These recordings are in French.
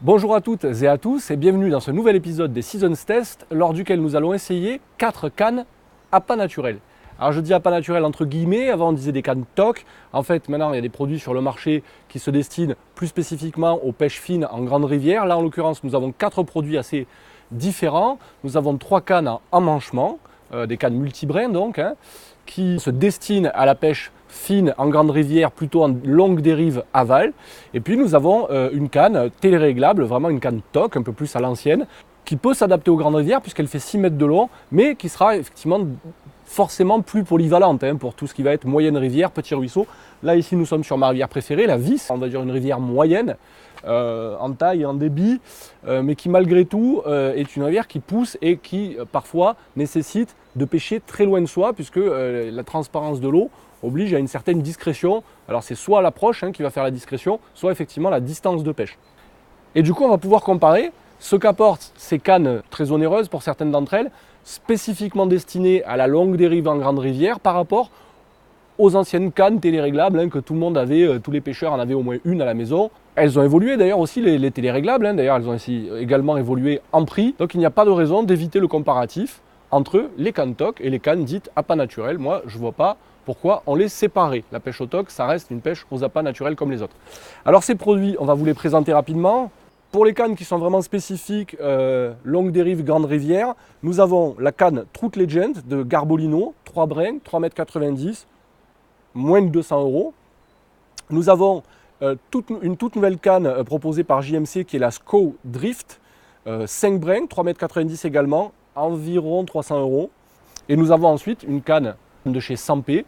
Bonjour à toutes et à tous et bienvenue dans ce nouvel épisode des Seasons Test lors duquel nous allons essayer 4 cannes à pas naturel. Alors je dis à pas naturel entre guillemets, avant on disait des cannes TOC. En fait maintenant il y a des produits sur le marché qui se destinent plus spécifiquement aux pêches fines en grande rivière. Là en l'occurrence nous avons 4 produits assez différents. Nous avons 3 cannes en emmanchement, des cannes multibrins donc, qui se destinent à la pêche fine en grande rivière, plutôt en longue dérive aval. Et puis nous avons une canne téléréglable, vraiment une canne TOC, un peu plus à l'ancienne, qui peut s'adapter aux grandes rivières puisqu'elle fait 6 mètres de long, mais qui sera effectivement forcément plus polyvalente pour tout ce qui va être moyenne rivière, petit ruisseau. Là ici nous sommes sur ma rivière préférée, la Vis, on va dire une rivière moyenne, en taille et en débit, mais qui malgré tout est une rivière qui pousse et qui parfois nécessite de pêcher très loin de soi, puisque la transparence de l'eau oblige à une certaine discrétion. Alors c'est soit l'approche qui va faire la discrétion, soit effectivement la distance de pêche. Et du coup on va pouvoir comparer ce qu'apportent ces cannes très onéreuses pour certaines d'entre elles, spécifiquement destinées à la longue dérive en grande rivière par rapport aux anciennes cannes téléréglables que tout le monde avait, tous les pêcheurs en avaient au moins une à la maison. Elles ont évolué d'ailleurs aussi les téléréglables, d'ailleurs elles ont aussi également évolué en prix, donc il n'y a pas de raison d'éviter le comparatif entre les cannes TOC et les cannes dites appât naturel. Moi je ne vois pas pourquoi on les séparait. La pêche au TOC, ça reste une pêche aux appâts naturels comme les autres. Alors ces produits, on va vous les présenter rapidement. Pour les cannes qui sont vraiment spécifiques, longue dérive, grande rivière, nous avons la canne Trout Legend de Garbolino, 3 brins, 3,90 m, moins de 200 €. Nous avons une toute nouvelle canne proposée par JMC qui est la SCO Drift, 5 brins, 3,90 m également, environ 300 €. Et nous avons ensuite une canne de chez Sampé,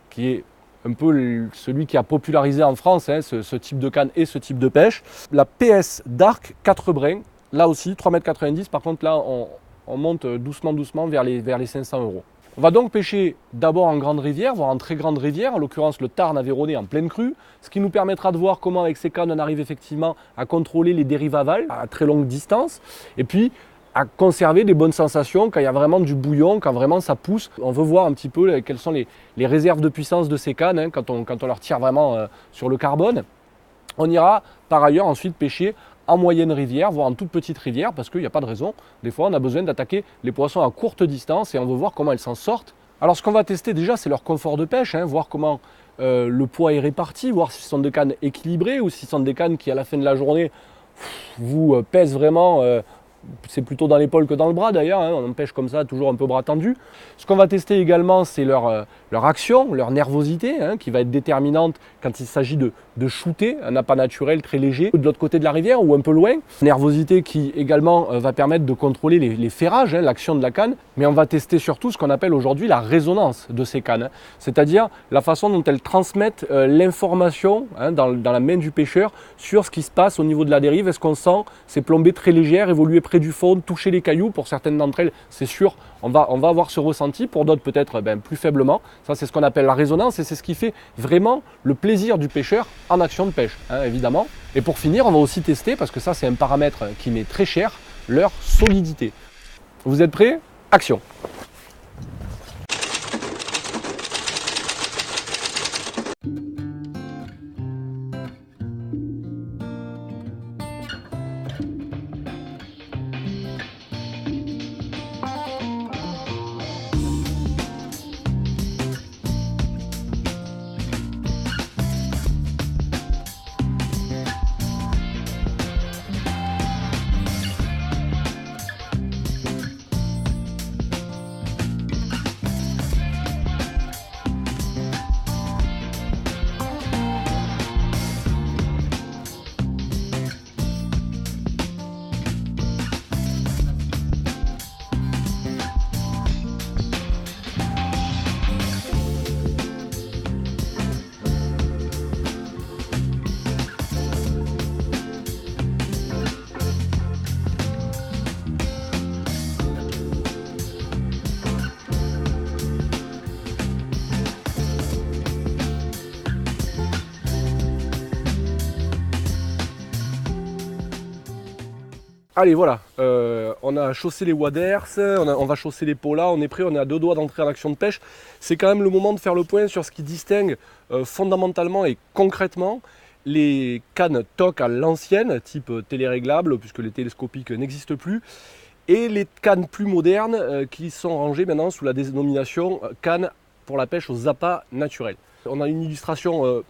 qui est un peu celui qui a popularisé en France ce type de canne et ce type de pêche. La PS Dark 4 brins, là aussi 3,90 m, par contre là on monte doucement vers les 500 €. On va donc pêcher d'abord en grande rivière, voire en très grande rivière, en l'occurrence le Tarn Aveyronais en pleine crue, ce qui nous permettra de voir comment avec ces cannes on arrive effectivement à contrôler les dérives aval à très longue distance, et puis à conserver des bonnes sensations quand il y a vraiment du bouillon, quand vraiment ça pousse. On veut voir un petit peu quelles sont les réserves de puissance de ces cannes quand on leur tire vraiment sur le carbone. On ira par ailleurs ensuite pêcher en moyenne rivière, voire en toute petite rivière, parce qu'il n'y a pas de raison. Des fois on a besoin d'attaquer les poissons à courte distance et on veut voir comment elles s'en sortent. Alors ce qu'on va tester déjà c'est leur confort de pêche, voir comment le poids est réparti, voir si ce sont des cannes équilibrées ou si ce sont des cannes qui à la fin de la journée vous pèsent vraiment. C'est plutôt dans l'épaule que dans le bras d'ailleurs, on pêche comme ça, toujours un peu bras tendu. Ce qu'on va tester également, c'est leur action, leur nervosité, qui va être déterminante quand il s'agit de shooter un appât naturel très léger de l'autre côté de la rivière ou un peu loin. Nervosité qui également va permettre de contrôler les ferrages, l'action de la canne, mais on va tester surtout ce qu'on appelle aujourd'hui la résonance de ces cannes, c'est-à-dire la façon dont elles transmettent l'information dans la main du pêcheur sur ce qui se passe au niveau de la dérive. Est-ce qu'on sent ces plombées très légères évoluer près du fond, toucher les cailloux? Pour certaines d'entre elles, c'est sûr, on va avoir ce ressenti, pour d'autres peut-être plus faiblement. Ça c'est ce qu'on appelle la résonance et c'est ce qui fait vraiment le plaisir du pêcheur en action de pêche, évidemment. Et pour finir, on va aussi tester, parce que ça c'est un paramètre qui m'est très cher, leur solidité. Vous êtes prêts? Action! Allez voilà, on a chaussé les waders, on va chausser les polas, on est prêt, on est à 2 doigts d'entrer en action de pêche. C'est quand même le moment de faire le point sur ce qui distingue fondamentalement et concrètement les cannes TOC à l'ancienne, type téléréglable, puisque les télescopiques n'existent plus, et les cannes plus modernes qui sont rangées maintenant sous la dénomination cannes pour la pêche aux appâts naturels. On a une illustration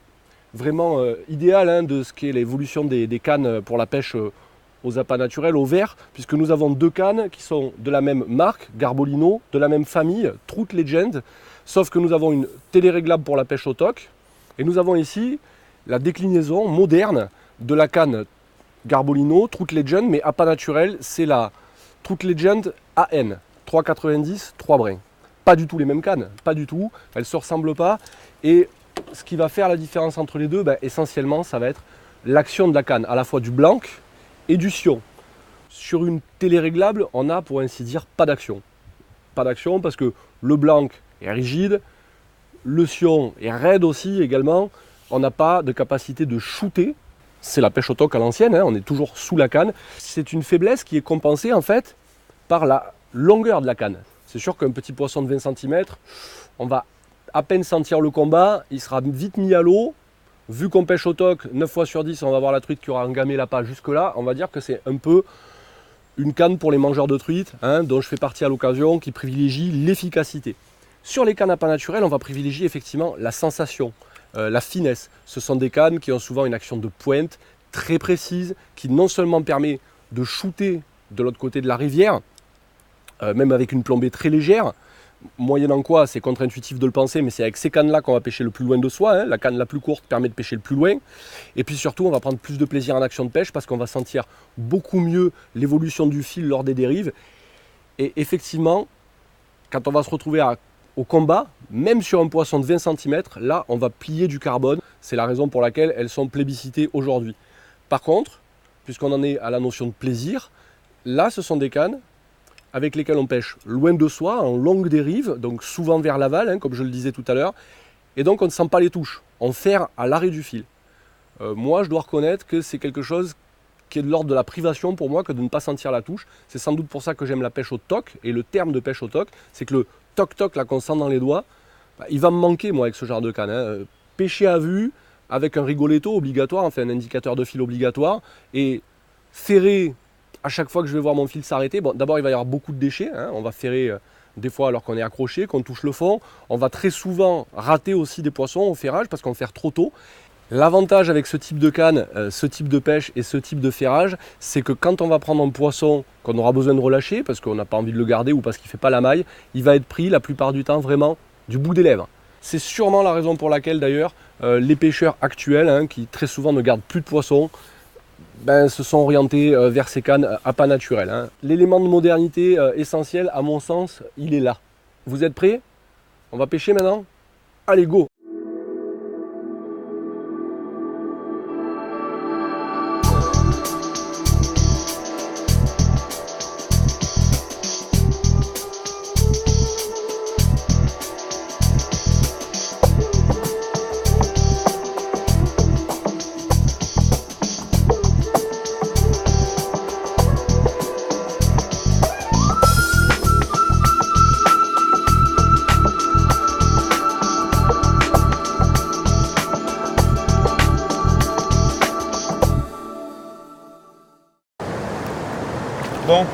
vraiment idéale de ce qu'est l'évolution des cannes pour la pêche aux appâts naturels, au vert, puisque nous avons deux cannes qui sont de la même marque, Garbolino, de la même famille, Trout Legend, sauf que nous avons une téléréglable pour la pêche au TOC, et nous avons ici la déclinaison moderne de la canne Garbolino, Trout Legend, mais appât naturel, c'est la Trout Legend AN, 3,90, 3 brins. Pas du tout les mêmes cannes, pas du tout, elles ne se ressemblent pas, et ce qui va faire la différence entre les deux, essentiellement, ça va être l'action de la canne, à la fois du blanc et du sion. Sur une téléréglable, on a pour ainsi dire pas d'action. Pas d'action parce que le blanc est rigide, le sion est raide aussi également, on n'a pas de capacité de shooter. C'est la pêche au TOC à l'ancienne, on est toujours sous la canne. C'est une faiblesse qui est compensée en fait par la longueur de la canne. C'est sûr qu'un petit poisson de 20 cm, on va à peine sentir le combat, il sera vite mis à l'eau. Vu qu'on pêche au TOC, 9 fois sur 10, on va voir la truite qui aura engamé l'appât jusque-là. On va dire que c'est un peu une canne pour les mangeurs de truite, dont je fais partie à l'occasion, qui privilégie l'efficacité. Sur les cannes à appât naturel, on va privilégier effectivement la sensation, la finesse. Ce sont des cannes qui ont souvent une action de pointe très précise, qui non seulement permet de shooter de l'autre côté de la rivière, même avec une plombée très légère, moyennant quoi, c'est contre-intuitif de le penser, mais c'est avec ces cannes-là qu'on va pêcher le plus loin de soi. La canne la plus courte permet de pêcher le plus loin. Et puis surtout, on va prendre plus de plaisir en action de pêche parce qu'on va sentir beaucoup mieux l'évolution du fil lors des dérives. Et effectivement, quand on va se retrouver au combat, même sur un poisson de 20 cm, là, on va plier du carbone. C'est la raison pour laquelle elles sont plébiscitées aujourd'hui. Par contre, puisqu'on en est à la notion de plaisir, là, ce sont des cannes avec lesquels on pêche loin de soi, en longue dérive, donc souvent vers l'aval, comme je le disais tout à l'heure, et donc on ne sent pas les touches, on ferre à l'arrêt du fil. Moi, je dois reconnaître que c'est quelque chose qui est de l'ordre de la privation pour moi que de ne pas sentir la touche. C'est sans doute pour ça que j'aime la pêche au TOC, et le terme de pêche au TOC, c'est que le toc-toc là qu'on sent dans les doigts, il va me manquer moi avec ce genre de canne. Pêcher à vue, avec un rigoletto obligatoire, enfin un indicateur de fil obligatoire, et ferrer à chaque fois que je vais voir mon fil s'arrêter. Bon, d'abord il va y avoir beaucoup de déchets, on va ferrer des fois alors qu'on est accroché, qu'on touche le fond. On va très souvent rater aussi des poissons au ferrage parce qu'on ferre trop tôt. L'avantage avec ce type de canne, ce type de pêche et ce type de ferrage, c'est que quand on va prendre un poisson qu'on aura besoin de relâcher, parce qu'on n'a pas envie de le garder ou parce qu'il ne fait pas la maille, il va être pris la plupart du temps vraiment du bout des lèvres. C'est sûrement la raison pour laquelle d'ailleurs les pêcheurs actuels, qui très souvent ne gardent plus de poissons, se sont orientés vers ces cannes à appât naturel. L'élément de modernité essentiel, à mon sens, il est là. Vous êtes prêts? On va pêcher maintenant? Allez, go! Bon,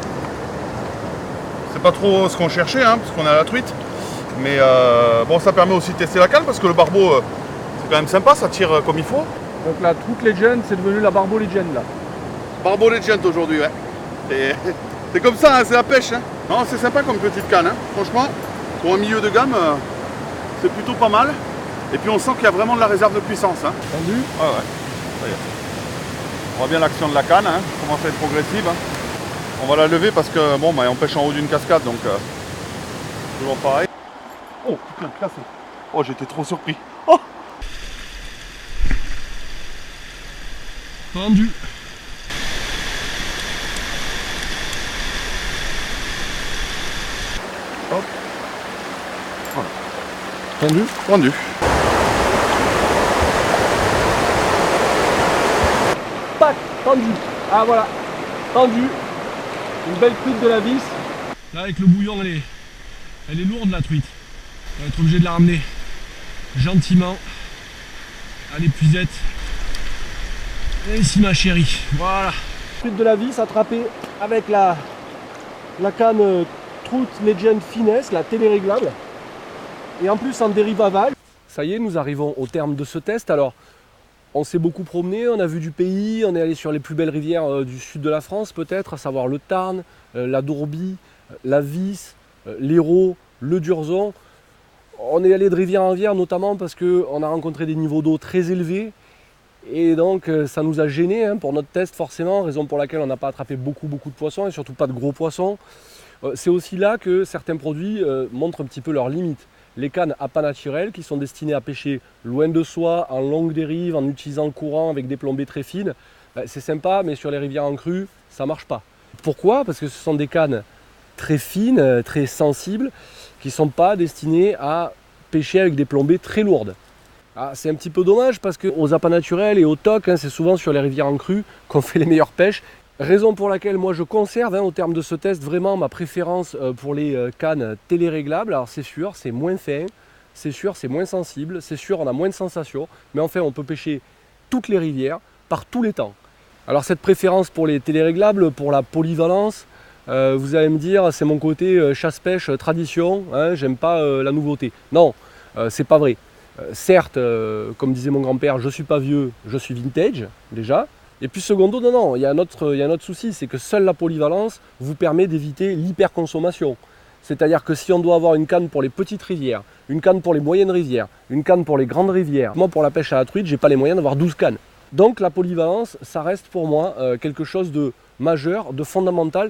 c'est pas trop ce qu'on cherchait, parce qu'on a la truite. Mais bon, ça permet aussi de tester la canne parce que le barbeau, c'est quand même sympa, ça tire comme il faut. Donc la Trout Legend, c'est devenu la Barbeau Legend là. Barbeau Legend aujourd'hui, ouais. C'est comme ça, c'est la pêche. Non, c'est sympa comme petite canne. Franchement, pour un milieu de gamme, c'est plutôt pas mal. Et puis on sent qu'il y a vraiment de la réserve de puissance. Entendu? Ah ouais, ça y est. On voit bien l'action de la canne, commence à être progressive. On va la lever parce que bon, on pêche en haut d'une cascade, donc toujours pareil. Oh putain, cassé. Oh, j'étais trop surpris. Oh, tendu. hop. Voilà. Tendu? Tendu. Pac! Tendu. Ah voilà. Tendu. Une belle truite de la vis. Là avec le bouillon, elle est lourde la truite. On va être obligé de la ramener gentiment à l'épuisette Et ici ma chérie, voilà. Truc de la vis attrapé avec la canne Trout Legend Finesse, la téléréglable. Et en plus en dérive aval. Ça y est, nous arrivons au terme de ce test. Alors, on s'est beaucoup promené, on a vu du pays, on est allé sur les plus belles rivières du sud de la France peut-être, à savoir le Tarn, la Dourbie, la Vis, l'Hérault, le Durzon. On est allé de rivière en rivière notamment parce qu'on a rencontré des niveaux d'eau très élevés et donc ça nous a gênés pour notre test forcément, raison pour laquelle on n'a pas attrapé beaucoup de poissons et surtout pas de gros poissons. C'est aussi là que certains produits montrent un petit peu leurs limites. Les cannes appât naturel qui sont destinées à pêcher loin de soi, en longue dérive, en utilisant le courant avec des plombées très fines, c'est sympa mais sur les rivières en crue, ça ne marche pas. Pourquoi? Parce que ce sont des cannes très fines, très sensibles, qui ne sont pas destinées à pêcher avec des plombées très lourdes. Ah, c'est un petit peu dommage parce qu'aux appâts naturels et aux tocs, c'est souvent sur les rivières en crue qu'on fait les meilleures pêches. Raison pour laquelle moi je conserve au terme de ce test vraiment ma préférence pour les cannes téléréglables. Alors c'est sûr, c'est moins fin, c'est sûr, c'est moins sensible, c'est sûr, on a moins de sensations, mais enfin on peut pêcher toutes les rivières par tous les temps. Alors cette préférence pour les téléréglables, pour la polyvalence, vous allez me dire c'est mon côté chasse-pêche tradition, j'aime pas la nouveauté. Non, c'est pas vrai. Certes, comme disait mon grand-père, je suis pas vieux, je suis vintage déjà. Et puis secondo, non, il y a un autre souci, c'est que seule la polyvalence vous permet d'éviter l'hyperconsommation. C'est-à-dire que si on doit avoir une canne pour les petites rivières, une canne pour les moyennes rivières, une canne pour les grandes rivières, moi pour la pêche à la truite, j'ai pas les moyens d'avoir 12 cannes. Donc la polyvalence, ça reste pour moi quelque chose de majeur, de fondamental.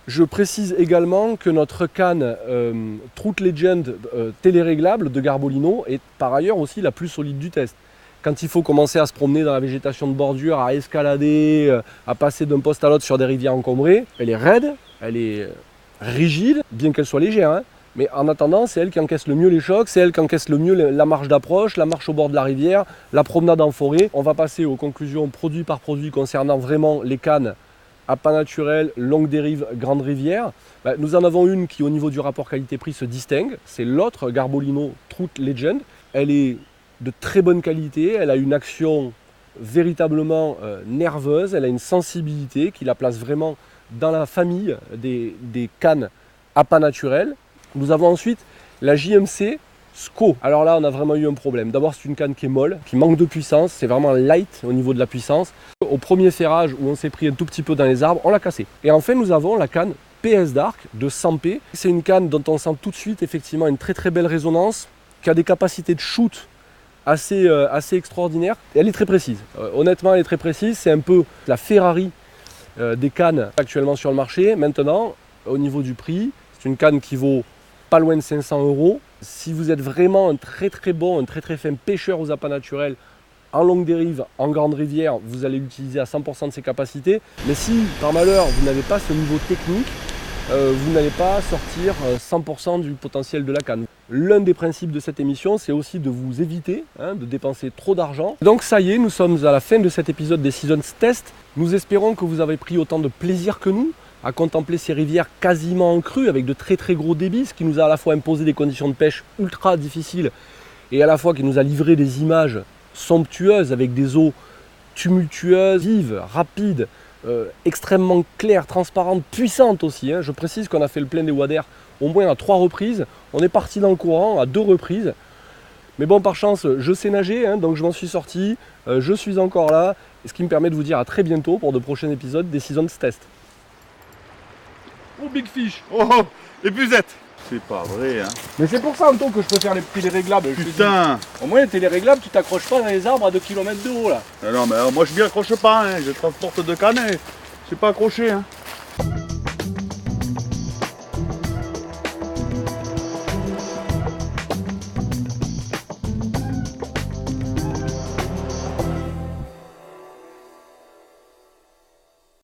Je précise également que notre canne Trout Legend téléréglable de Garbolino est par ailleurs aussi la plus solide du test. Quand il faut commencer à se promener dans la végétation de bordure, à escalader, à passer d'un poste à l'autre sur des rivières encombrées, elle est raide, elle est rigide, bien qu'elle soit légère. Mais en attendant, c'est elle qui encaisse le mieux les chocs, c'est elle qui encaisse le mieux la marche d'approche, la marche au bord de la rivière, la promenade en forêt. On va passer aux conclusions produit par produit concernant vraiment les cannes appât naturel, longue dérive, grande rivière. Nous en avons une qui au niveau du rapport qualité-prix se distingue, c'est l'autre Garbolino Trout Legend. Elle est de très bonne qualité, elle a une action véritablement nerveuse, elle a une sensibilité qui la place vraiment dans la famille des cannes appât naturel. Nous avons ensuite la JMC SCO. Alors là, on a vraiment eu un problème. D'abord, c'est une canne qui est molle, qui manque de puissance, c'est vraiment light au niveau de la puissance. Au premier ferrage où on s'est pris un tout petit peu dans les arbres, on l'a cassé. Et enfin, nous avons la canne PS Dark de 100p. C'est une canne dont on sent tout de suite effectivement une très belle résonance, qui a des capacités de shoot assez extraordinaire. Et elle est très précise. Honnêtement, elle est très précise. C'est un peu la Ferrari des cannes actuellement sur le marché. Maintenant, au niveau du prix, c'est une canne qui vaut pas loin de 500 €. Si vous êtes vraiment un très bon, un très fin pêcheur aux appâts naturels, en longue dérive, en grande rivière, vous allez l'utiliser à 100% de ses capacités. Mais si, par malheur, vous n'avez pas ce niveau technique, vous n'allez pas sortir 100% du potentiel de la canne. L'un des principes de cette émission, c'est aussi de vous éviter de dépenser trop d'argent. Donc ça y est, nous sommes à la fin de cet épisode des Seasons Test. Nous espérons que vous avez pris autant de plaisir que nous à contempler ces rivières quasiment en crue avec de très gros débits, ce qui nous a à la fois imposé des conditions de pêche ultra difficiles et à la fois qui nous a livré des images somptueuses avec des eaux tumultueuses, vives, rapides, extrêmement claires, transparentes, puissantes aussi. Je précise qu'on a fait le plein des Waders au moins à 3 reprises. On est parti dans le courant à 2 reprises. Mais bon, par chance, je sais nager, donc je m'en suis sorti. Je suis encore là. Ce qui me permet de vous dire à très bientôt pour de prochains épisodes des Seasons Test. Oh, big fish! Oh, épuisette! C'est pas vrai, hein. Mais c'est pour ça, Anto, que je préfère les téléréglables. Putain! Au moins, les téléréglables, tu t'accroches pas dans les arbres à 2 km de haut, là. Non, mais moi je m'y accroche pas, je transporte 2 cannes et je suis pas accroché,